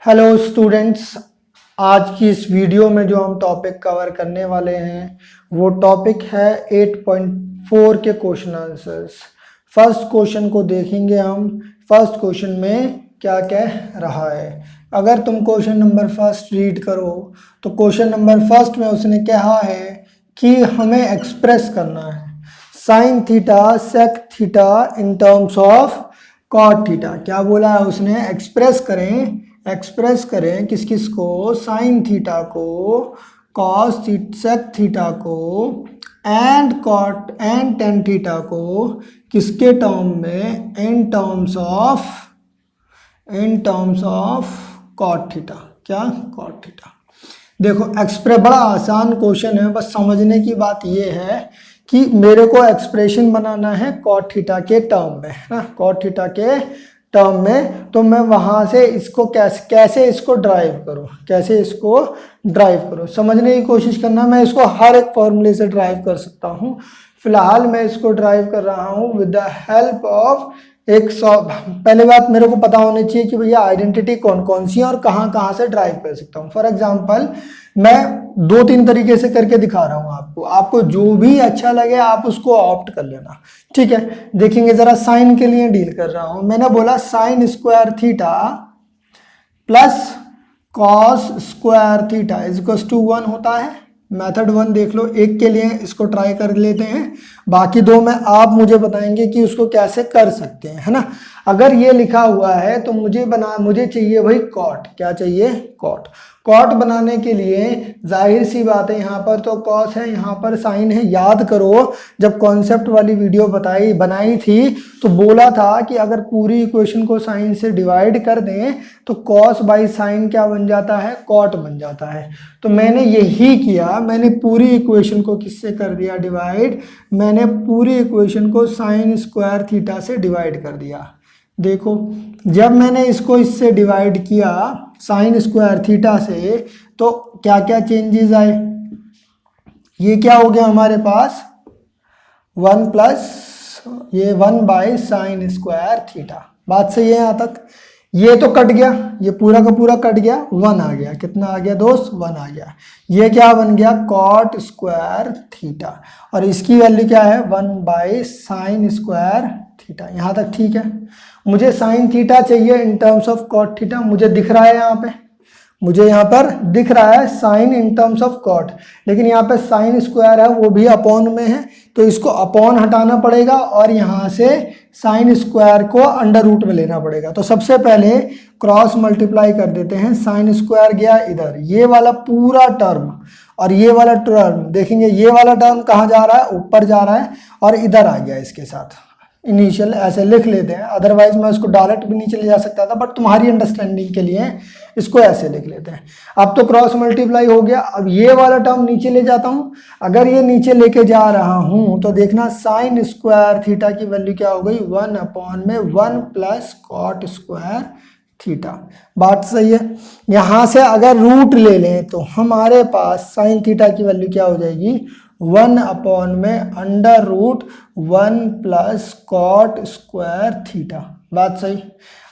Hello students, आज की इस वीडियो में जो हम टॉपिक कवर करने वाले हैं वो टॉपिक है 8.4 के क्वेश्चन आंसर्स। फर्स्ट क्वेश्चन को देखेंगे हम। फर्स्ट क्वेश्चन में क्या कह रहा है। अगर तुम क्वेश्चन नंबर फर्स्ट रीड करो तो क्वेश्चन नंबर फर्स्ट में उसने कहा है कि हमें एक्सप्रेस करना है sine theta sec theta in terms of cot theta. क्या बोला है उसने? एक्सप्रेस करें किस किस को? साइन थीटा को, कॉस सेक थीटा को and cot and tan theta को किसके टर्म में? In terms of cot theta. क्या? Cot theta. देखो एक्सप्रेस बड़ा आसान क्वेश्चन है, बस समझने की बात ये है कि मेरे को एक्सप्रेशन बनाना है कॉट थीटा के टर्म में, है ना, कॉट थीटा के टर्म में। तो मैं वहां से इसको कैसे इसको ड्राइव करूं समझने की कोशिश करना। मैं इसको हर एक फॉर्मूले से ड्राइव कर सकता हूं। फिलहाल मैं इसको ड्राइव कर रहा हूं विद द हेल्प ऑफ पहले बात मेरे को पता होनी चाहिए कि भैया आइडेंटिटी कौन कौन सी है और कहाँ से ड्राइव कर सकता हूँ। फॉर एग्जांपल मैं 2-3 तरीके से करके दिखा रहा हूँ आपको जो भी अच्छा लगे आप उसको ऑप्ट कर लेना, ठीक है। देखेंगे जरा, साइन के लिए डील कर रहा हूँ। मैंने बोला sine square theta plus cos square theta is equal to 1 होता है। मेथड 1 देख लो, एक के लिए इसको ट्राई कर लेते हैं, बाकी दो में आप मुझे बताएंगे कि उसको कैसे कर सकते हैं, है ना। अगर ये लिखा हुआ है तो मुझे चाहिए भाई कॉट। क्या चाहिए? कॉट। कॉट बनाने के लिए जाहिर सी बात है, यहाँ पर तो कॉस है, यहाँ पर साइन है। याद करो जब कॉन्सेप्ट वाली वीडियो बनाई थी तो बोला था कि अगर पूरी इक्वेशन को साइन से डिवाइड कर दें तो कॉस बाई साइन क्या बन जाता है? कॉट बन जाता है। तो मैंने यही किया, मैंने पूरी इक्वेशन को किससे कर दिया डिवाइड? मैंने पूरी इक्वेशन को साइन स्क्वायर थीटा से डिवाइड कर दिया। देखो जब मैंने इसको इससे डिवाइड किया साइन स्क्वायर थीटा से तो क्या क्या चेंजेस आए? ये क्या हो गया हमारे पास? 1 प्लस ये 1 बाई साइन स्क्वायर थीटा। बात सही है यहाँ तक? ये तो कट गया, ये पूरा का पूरा कट गया, 1 आ गया। कितना आ गया दोस्त? 1 आ गया। ये क्या बन गया? Cot square theta. और इसकी वैल्यू क्या है? 1 बाई साइन स्क्वायर थीटा। यहाँ तक ठीक है। मुझे साइन थीटा चाहिए in terms of cot theta. मुझे दिख रहा है यहाँ पे, मुझे यहाँ पर दिख रहा है sine in terms of cot, लेकिन यहाँ पे साइन स्क्वायर है वो भी अपॉन में है, तो इसको अपॉन हटाना पड़ेगा और यहाँ से साइन स्क्वायर को अंडर रूट में लेना पड़ेगा। तो सबसे पहले क्रॉस मल्टीप्लाई कर देते हैं। साइन स्क्वायर गया इधर, ये वाला पूरा टर्म और ये वाला टर्म देखेंगे, ये वाला टर्म कहाँ जा रहा है? ऊपर जा रहा है और इधर आ गया इसके साथ। इनिशियल ऐसे लिख लेते हैं, अदरवाइज मैं उसको डायरेक्ट भी नीचे ले जा सकता था, बट तुम्हारी अंडरस्टैंडिंग के लिए इसको ऐसे लिख लेते हैं। अब तो क्रॉस मल्टीप्लाई हो गया। अब ये वाला टर्म नीचे ले जाता हूं। अगर ये नीचे लेके जा रहा हूं तो देखना साइन स्क्वायर थीटा की वैल्यू क्या हो गई? 1 अपॉन में 1 प्लस कॉट स्क्वायर थीटा। बात सही है। यहां से अगर रूट ले लें तो हमारे पास साइन थीटा की वैल्यू क्या हो जाएगी? 1 अपॉन में under root 1 plus cot square theta. बात सही।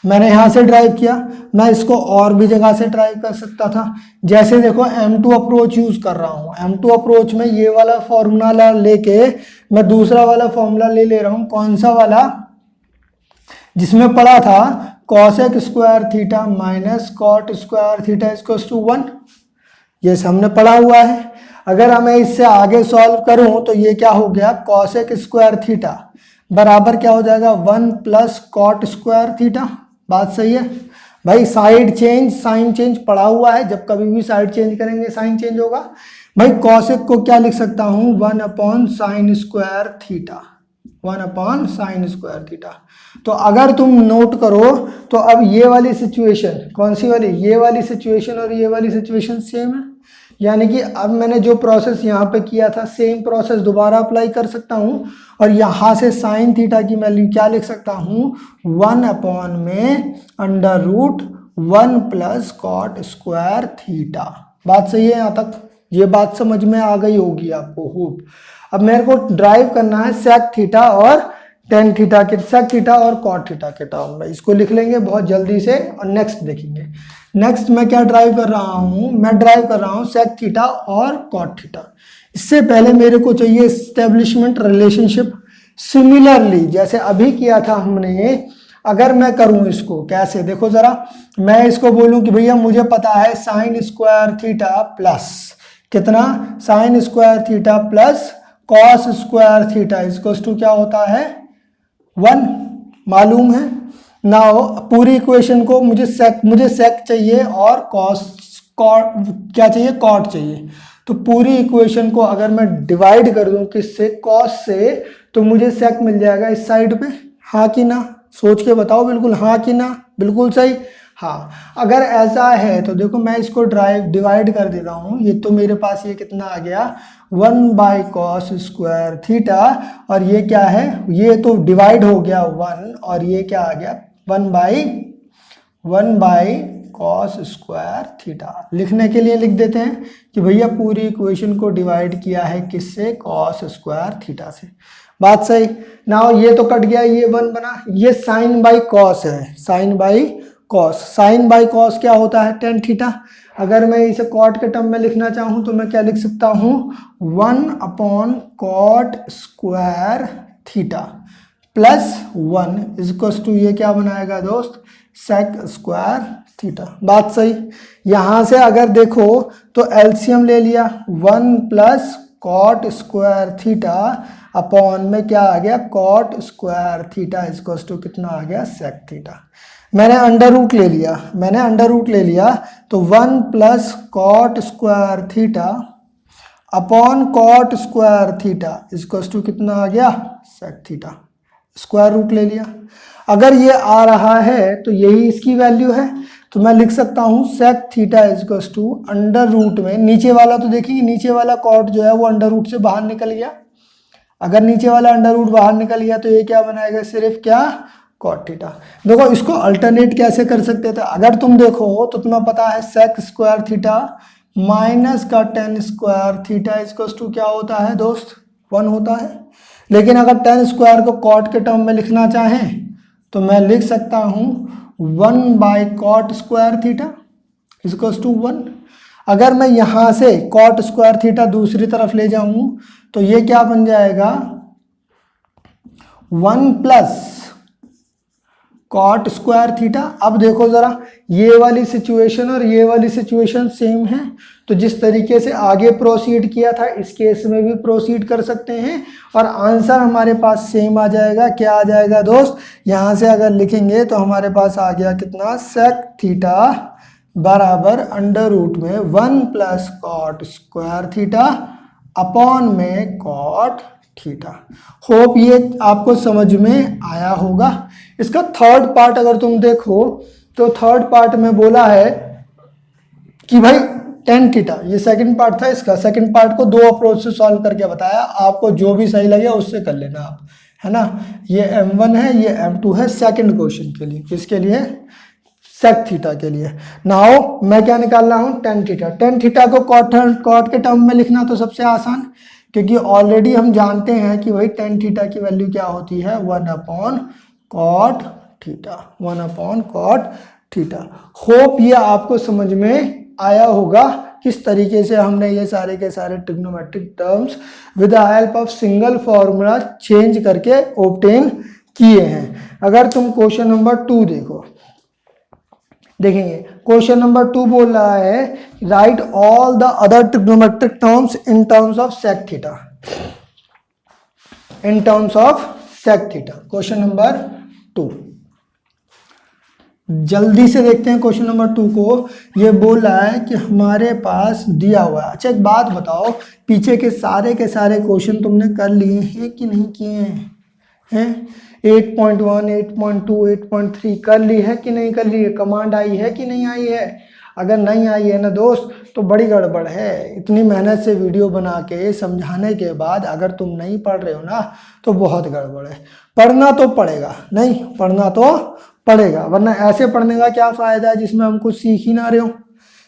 मैंने यहाँ से ड्राइव किया, मैं इसको और भी जगह से ड्राइव कर सकता था। जैसे देखो M2 अप्रोच यूज कर रहा हूँ। M2 अप्रोच में ये वाला फॉर्मूला लेके मैं दूसरा वाला फॉर्मूला ले रहा हूँ। कौन सा वाला? जिसमें पढ़ा था cosec square theta minus cot square theta equals to 1। ये हमने पढ़ा हुआ है। अगर मैं इससे आगे सॉल्व करूं तो ये क्या हो गया? कॉसेक स्क्वायर थीटा बराबर क्या हो जाएगा? 1 प्लस कॉट स्क्वायर थीटा। बात सही है भाई। साइड चेंज साइन चेंज पढ़ा हुआ है, जब कभी भी साइड चेंज करेंगे साइन चेंज होगा। भाई कॉसेक को क्या लिख सकता हूं? 1 upon sine square theta. 1 upon sine square theta. तो अगर तुम नोट करो तो अब ये वाली सिचुएशन कौन सी वाली? ये वाली सिचुएशन और ये वाली सिचुएशन सेम है। यानी कि अब मैंने जो प्रोसेस यहाँ पे किया था सेम प्रोसेस दोबारा अप्लाई कर सकता हूँ और यहाँ से साइन थीटा की वैल्यू क्या लिख सकता हूँ? 1 अपॉन में under root 1 plus cot square theta. बात सही है यहाँ तक? ये बात समझ में आ गई होगी आपको, होप। अब मेरे को ड्राइव करना है सेक थीटा और टेन थीटा के, सेक थीटा और कॉट थीटा के टर्म में। इसको लिख लेंगे बहुत जल्दी से और नेक्स्ट देखेंगे। नेक्स्ट मैं क्या ड्राइव कर रहा हूँ, मैं ड्राइव कर रहा हूँ सेक थीटा और कॉट थीटा। इससे पहले मेरे को चाहिए एस्टेब्लिशमेंट रिलेशनशिप। सिमिलरली जैसे अभी किया था हमने, अगर मैं करूं इसको कैसे, देखो जरा, मैं इसको बोलूं कि भैया मुझे पता है साइन स्क्वायर थीटा प्लस कितना, sine square theta plus cos square theta equals to क्या होता है 1, मालूम है। नाउ पूरी इक्वेशन को मुझे सेक चाहिए और कॉस क्या चाहिए, कॉट चाहिए। तो पूरी इक्वेशन को अगर मैं डिवाइड कर दूं किससे, कॉस से, तो मुझे सेक मिल जाएगा इस साइड पे। हाँ कि ना, सोच के बताओ, बिल्कुल हाँ कि ना, बिल्कुल सही। हाँ, अगर ऐसा है तो देखो मैं इसको डिवाइड कर देता हूँ। ये तो मेरे पास ये कितना आ गया 1 बाई कॉस स्क्वायर थीटा, और ये क्या है, ये तो डिवाइड हो गया 1, और ये क्या आ गया 1 बाई कॉस स्क्वायर थीटा। लिखने के लिए लिख देते हैं कि भैया पूरी इक्वेशन को डिवाइड किया है किससे, कॉस स्क्वायर थीटा से। बात सही। नाउ ये तो कट गया, ये 1 बना, ये साइन बाई कॉस है, sine by cos. Sine by cos क्या होता है, टेन थीटा। अगर मैं इसे कॉट के टर्म में लिखना चाहूँ तो मैं क्या लिख सकता हूँ 1 upon cot square theta plus 1 equals to ये क्या बनाएगा दोस्त, सेक स्क्वायर थीटा। बात सही। यहाँ से अगर देखो तो एलसीएम ले लिया, 1 plus cot square theta upon में क्या आ गया cot square theta equals to कितना आ गया सेक थीटा। मैंने अंडर रूट ले लिया, तो 1 plus cot square theta upon cot square theta equals to कितना आ गया सेक थीटा, स्क्वायर रूट ले लिया। अगर ये आ रहा है तो यही इसकी वैल्यू है, तो मैं लिख सकता हूँ sec theta equals to under root में, नीचे वाला तो देखिए नीचे वाला कॉट जो है वो अंडर रूट से बाहर निकल गया। अगर नीचे वाला अंडर रूट बाहर निकल गया तो ये क्या बनाएगा, सिर्फ क्या कॉट थीटा। देखो इसको अल्टरनेट कैसे कर सकते थे, अगर तुम देखो तो तुम्हें पता है सेक स्क्वायर थीटा माइनस का tan square theta equals to क्या होता है दोस्त 1 होता है। लेकिन अगर टेन स्क्वायर को कॉट के टर्म में लिखना चाहें तो मैं लिख सकता हूँ 1 by cot square theta equals to 1। अगर मैं यहाँ से कॉट स्क्वायर थीटा दूसरी तरफ ले जाऊँ तो ये क्या बन जाएगा 1 प्लस कॉट स्क्वायर थीटा। अब देखो जरा, ये वाली सिचुएशन और ये वाली सिचुएशन सेम है, तो जिस तरीके से आगे प्रोसीड किया था इस केस में भी प्रोसीड कर सकते हैं और आंसर हमारे पास सेम आ जाएगा। क्या आ जाएगा दोस्त, यहाँ से अगर लिखेंगे तो हमारे पास आ गया कितना सेक थीटा बराबर अंडर रूट में 1 plus cot square theta upon में कॉट थीटा। होप ये आपको समझ में आया होगा। इसका थर्ड पार्ट अगर तुम देखो तो थर्ड पार्ट में बोला है कि भाई टेन थीटा, ये सेकंड पार्ट था इसका। सेकंड पार्ट को 2 अप्रोच से सॉल्व करके बताया, आपको जो भी सही लगे उससे कर लेना आप, है ना। ये M1 है, ये M2 है सेकंड क्वेश्चन के लिए। किसके लिए, सेक थीटा के लिए। नाउ मैं क्या निकाल रहा हूँ टेन थीटा। टेन थीटा को कॉट के टर्म में लिखना तो सबसे आसान, क्योंकि ऑलरेडी हम जानते हैं कि भाई टेन थीटा की वैल्यू क्या होती है 1 upon cot theta, 1 upon cot theta. Hope ये आपको समझ में आया होगा किस तरीके से हमने ये सारे के सारे trigonometric terms with the help of single formula change करके ऑब्टेन किए हैं। अगर तुम क्वेश्चन नंबर 2 देखो, देखेंगे क्वेश्चन नंबर 2 बोल रहा है write all the other trigonometric terms in terms of sec theta, in terms of sec theta. Question number 2 जल्दी से देखते हैं क्वेश्चन नंबर 2 को। ये बोल रहा है कि हमारे पास दिया हुआ है। अच्छा एक बात बताओ, पीछे के सारे क्वेश्चन तुमने कर लिए हैं कि नहीं किए हैं? 8.1, 8.2, 8.3 कर ली है कि नहीं कर ली है? कमांड आई है कि नहीं आई है? अगर नहीं आई है ना दोस्त तो बड़ी गड़बड़ है। इतनी मेहनत से वीडियो बना के समझाने के बाद अगर तुम नहीं पढ़ रहे हो ना तो बहुत गड़बड़ है। पढ़ना तो पड़ेगा, नहीं पढ़ना तो पड़ेगा, वरना ऐसे पढ़ने का क्या फ़ायदा है जिसमें हम कुछ सीख ही ना रहे हो।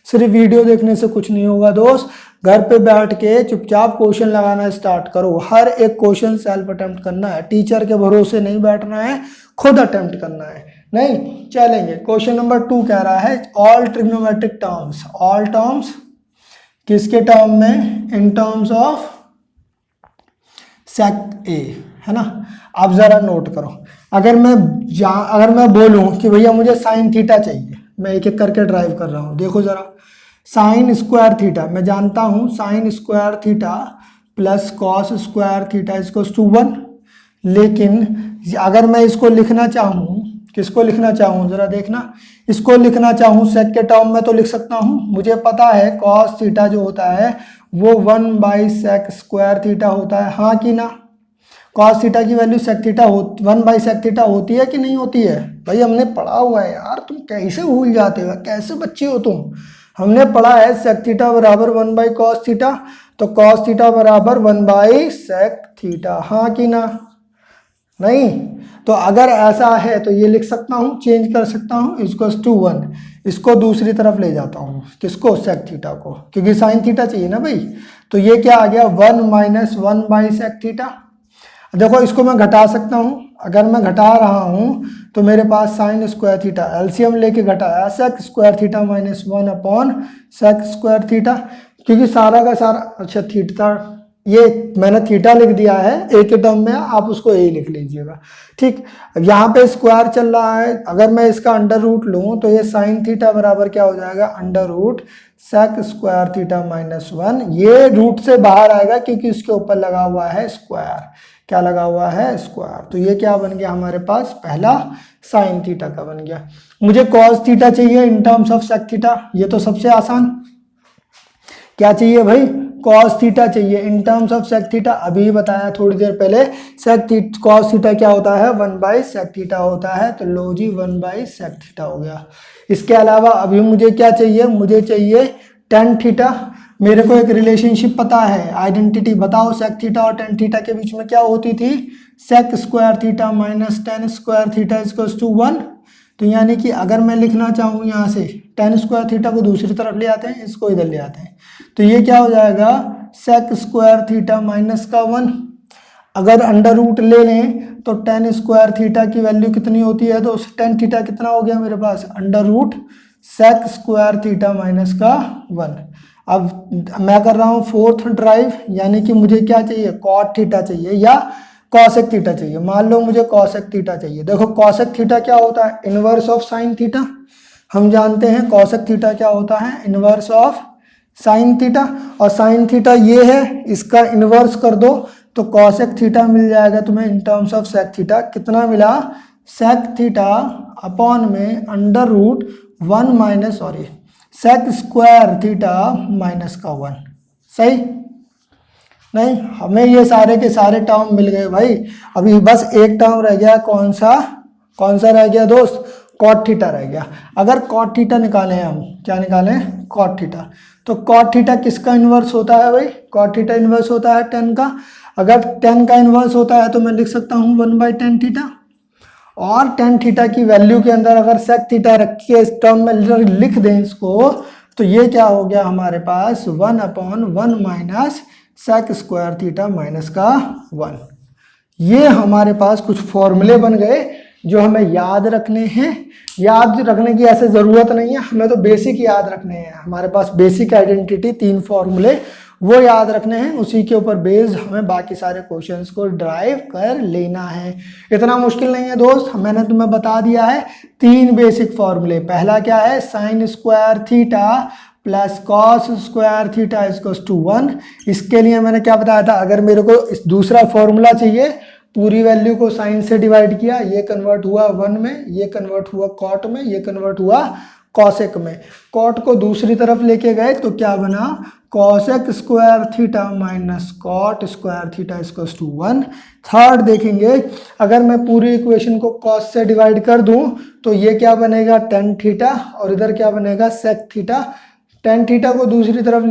सिर्फ वीडियो देखने से कुछ नहीं होगा दोस्त। घर पे बैठ के चुपचाप क्वेश्चन लगाना स्टार्ट करो। हर एक क्वेश्चन सेल्फ अटेम्प्ट करना है, टीचर के भरोसे नहीं बैठना है, खुद अटेम्प्ट करना है। नहीं चलेंगे। क्वेश्चन नंबर 2 कह रहा है all trigonometric terms, all terms किसके टर्म में, इन टर्म्स ऑफ सेक ए, है ना। आप जरा नोट करो, अगर मैं बोलूं कि भैया मुझे साइन थीटा चाहिए, मैं एक एक करके ड्राइव कर रहा हूं, देखो जरा, साइन स्क्वायर थीटा मैं जानता हूं, sine square theta plus cos square theta equals to 1। लेकिन अगर मैं इसको लिखना चाहूँ, किसको लिखना चाहूँ जरा देखना, इसको लिखना चाहूँ सेक के टर्म में तो लिख सकता हूँ। मुझे पता है कॉस थीटा जो होता है वो 1/सेक स्क्वायर थीटा होता है, हाँ कि ना। कॉस थीटा की वैल्यू सेक थीटा 1/सेक थीटा होती है कि नहीं होती है? भाई हमने पढ़ा हुआ है यार, तुम कैसे भूल जाते हो, कैसे बच्चे हो तुम। हमने पढ़ा है सेक थीटा बराबर 1/कॉस थीटा, तो कॉस थीटा बराबर 1/सेक थीटा, हाँ कि ना। नहीं तो अगर ऐसा है तो ये लिख सकता हूँ, चेंज कर सकता हूँ, इसको 1, इसको दूसरी तरफ ले जाता हूँ, किसको, सेक थीटा को, क्योंकि साइन थीटा चाहिए ना भाई। तो ये क्या आ गया 1 - 1/सेक थीटा। देखो इसको मैं घटा सकता हूँ, अगर मैं घटा रहा हूँ तो मेरे पास साइन स्क्वायर थीटा, एलसीएम लेके घटाया, sec square theta -sec square theta, क्योंकि सारा का सारा, अच्छा थीटा ये मैंने थीटा लिख दिया है ए के टर्म में, आप उसको ए लिख लीजिएगा, ठीक। अब यहाँ पे स्क्वायर चल रहा है, अगर मैं इसका अंडर रूट लूँ तो ये साइन थीटा बराबर क्या हो जाएगा, under root sec square theta -1। ये रूट से बाहर आएगा क्योंकि इसके ऊपर लगा हुआ है स्क्वायर, क्या लगा हुआ है, स्क्वायर। तो ये क्या बन गया हमारे पास, पहला साइन थीटा का बन गया। मुझे कॉस थीटा चाहिए in terms of sec theta, ये तो सबसे आसान, क्या चाहिए भाई, कॉस थीटा चाहिए in terms of sec theta. अभी बताया थोड़ी देर पहले, कॉस थीटा क्या होता है, 1/सेक थीटा होता है, तो लो जी 1/सेक थीटा हो गया। इसके अलावा अभी मुझे क्या चाहिए, मुझे चाहिए टेन थीटा। मेरे को एक रिलेशनशिप पता है, आइडेंटिटी बताओ, सेक थीटा और टेन थीटा के बीच में क्या होती थी, sec square theta -tan square theta equals to 1। तो यानी कि अगर मैं लिखना चाहूँ यहाँ से, टेन स्क्वायर थीटा को दूसरी तरफ ले आते हैं, इसको इधर ले आते हैं, तो ये क्या हो जाएगा, सेक स्क्वायर थीटा -1। अगर अंडर रूट ले लें तो टेन स्क्वायर थीटा की वैल्यू कितनी होती है, तो टेन थीटा कितना हो गया मेरे पास, under root sec square theta -1। अब मैं कर रहा हूँ फोर्थ ड्राइव, यानी कि मुझे क्या चाहिए, कॉट थीटा चाहिए या कॉसेक थीटा चाहिए। मान लो मुझे कॉसेक थीटा चाहिए। देखो कॉसेक थीटा क्या होता है, इनवर्स ऑफ साइन थीटा। हम जानते हैं कॉसेक थीटा क्या होता है, इनवर्स ऑफ साइन थीटा। और साइन थीटा ये है, इसका इनवर्स कर दो तो कॉसेक थीटा मिल जाएगा तुम्हें in terms of sec theta. कितना मिला, सेक थीटा अपॉन में under root 1 sec square theta -1। सही नहीं, हमें ये सारे के सारे टर्म मिल गए भाई। अभी बस एक टर्म रह गया, कौन सा रह गया दोस्त, कॉट थीटा रह गया। अगर कॉट थीटा निकालें, हम क्या निकालें, कॉट थीटा, तो कॉट थीटा किसका इन्वर्स होता है भाई, कॉट थीटा इन्वर्स होता है 10 का। अगर 10 का इन्वर्स होता है तो मैं लिख सकता हूँ 1/10 थीटा। और 10 थीटा की वैल्यू के अंदर अगर सेक थीटा रख के इस टर्म में लिख दें इसको, तो ये क्या हो गया हमारे पास, 1/1 सेक स्क्वायर थीटा -1। ये हमारे पास कुछ फॉर्मूले बन गए जो हमें याद रखने हैं। याद रखने की ऐसे ज़रूरत नहीं है, हमें तो बेसिक याद रखने हैं। हमारे पास बेसिक आइडेंटिटी 3 फॉर्मूले वो याद रखने हैं, उसी के ऊपर बेस्ड हमें बाकी सारे क्वेश्चंस को ड्राइव कर लेना है। इतना मुश्किल नहीं है दोस्त, मैंने तुम्हें बता दिया है 3 बेसिक फॉर्मूले। पहला क्या है, sine square theta plus cos square theta equals to 1। इसके लिए मैंने क्या बताया था, अगर मेरे को इस दूसरा फॉर्मूला चाहिए, पूरी वैल्यू को साइन से डिवाइड किया, ये कन्वर्ट हुआ 1 में, ये कन्वर्ट हुआ कॉट में, ये कन्वर्ट हुआ कॉसेक में। कॉट को दूसरी तरफ लेके गए तो क्या बना, cosec square theta cot square theta equals to 1। Third देखेंगे, अगर मैं पूरी इक्वेशन को कॉस से डिवाइड कर दूं तो ये क्या बनेगा, टेन थीटा, और इधर क्या बनेगा, सेक थीटा। टेन थीटा को दूसरी तरफ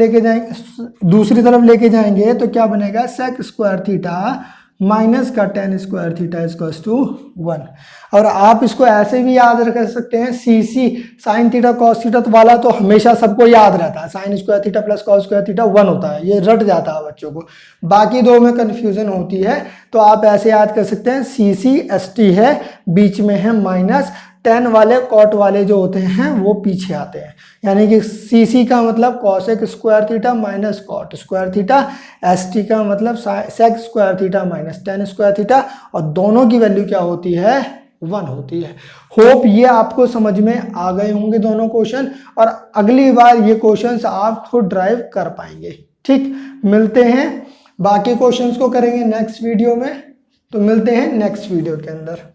लेके जाएंगे तो क्या बनेगा, सेक स्क्वायर थीटा माइनस का tan square theta equals to 1। और आप इसको ऐसे भी याद रख सकते हैं, CC sine theta cos theta वाला तो हमेशा सबको याद रहता है, sine square theta plus cos square theta 1 होता है, ये रट जाता है बच्चों को। बाकी दो में कन्फ्यूजन होती है, तो आप ऐसे याद कर सकते हैं, सीसी एसटी है, बीच में है माइनस, टेन वाले कॉट वाले जो होते हैं वो पीछे आते हैं। यानी कि सी का मतलब cosec square theta minus cot square theta, S T का मतलब sec square theta minus tan square theta, और दोनों की वैल्यू क्या होती है 1 होती है। होप ये आपको समझ में आ गए होंगे दोनों क्वेश्चन, और अगली बार ये क्वेश्चंस आप खुद ड्राइव कर पाएंगे। ठीक, मिलते हैं, बाकी क्वेश्चंस को करेंगे नेक्स्ट वीडियो में, तो मिलते हैं नेक्स्ट वीडियो के अंदर।